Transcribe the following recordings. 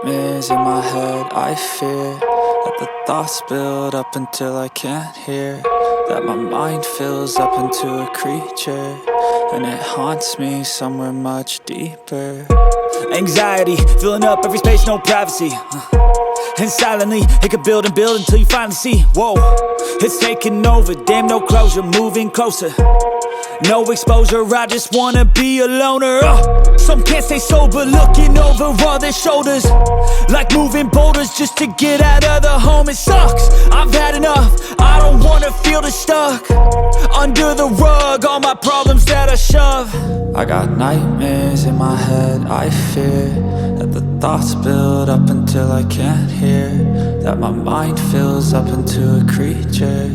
nightmares in my head. I fear that the thoughts build up until I can't hear, that my mind fills up into a creature, and it haunts me somewhere much deeper. Anxiety, filling up every space, no privacy. And silently, it could build and build until you finally see, whoa, it's taking over, damn, no closure, moving closer. No exposure, I just wanna be a loner. Some can't stay sober, looking over all their shoulders, like moving boulders just to get out of the home. It sucks, I've had enough, I don't wanna feel the stuck under the rug, all my problems that I shove. I got nightmares in my head. I fear that the thoughts build up until I can't hear, that my mind fills up into a creature,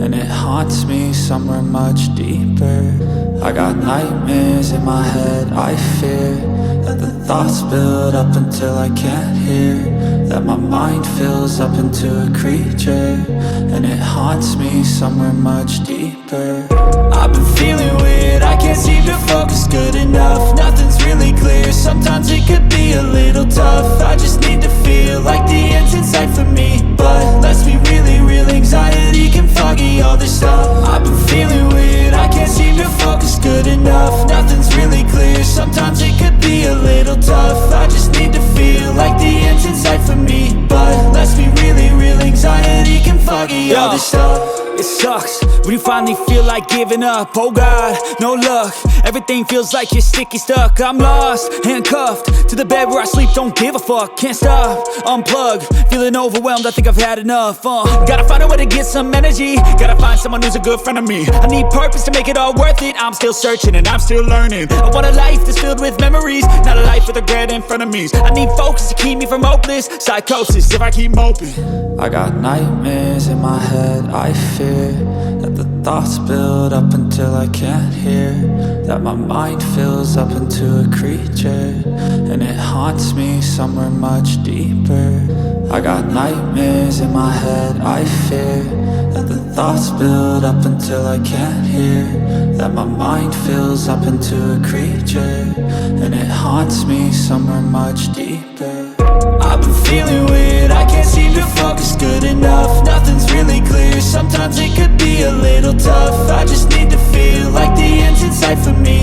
and it haunts me somewhere much deeper. I got nightmares in my head. I fear that the thoughts build up until I can't hear, that my mind fills up into a creature, and it haunts me somewhere much deeper. I've been feeling weird, I can't seem to focus good enough. Nothing's really clear, sometimes it could be a little tough. I just need to feel like the end's in sight for me, but let's be really real, anxiety can foggy all this stuff. I've been feeling weird, I can't seem to focus good enough. Nothing's really clear, sometimes it could be a little tough. I just need to feel like the end's in sight for me, but let's be really real, anxiety can foggy all this stuff. It sucks when you finally feel like giving up. Oh God, no luck, everything feels like you're sticky stuck. I'm lost, handcuffed to the bed where I sleep, don't give a fuck. Can't stop, unplug, feeling overwhelmed, I think I've had enough. Gotta find a way to get some energy, gotta find someone who's a good friend of me. I need purpose to make it all worth it, I'm still searching and I'm still learning. I want a life that's filled with memories, not a life with regret and frenemies. I need focus to keep me from hopeless psychosis if I keep moping. I got nightmares in my head. I fear that the thoughts build up until I can't hear, that my mind fills up into a creature, and it haunts me somewhere much deeper. I got nightmares in my head. I fear that the thoughts build up until I can't hear, that my mind fills up into a creature, and it haunts me somewhere much deeper. I've been feeling weird, I can't seem to focus good enough. Nothing's really clear, sometimes it could be a little tough. I just need to feel like the end's in sight for me,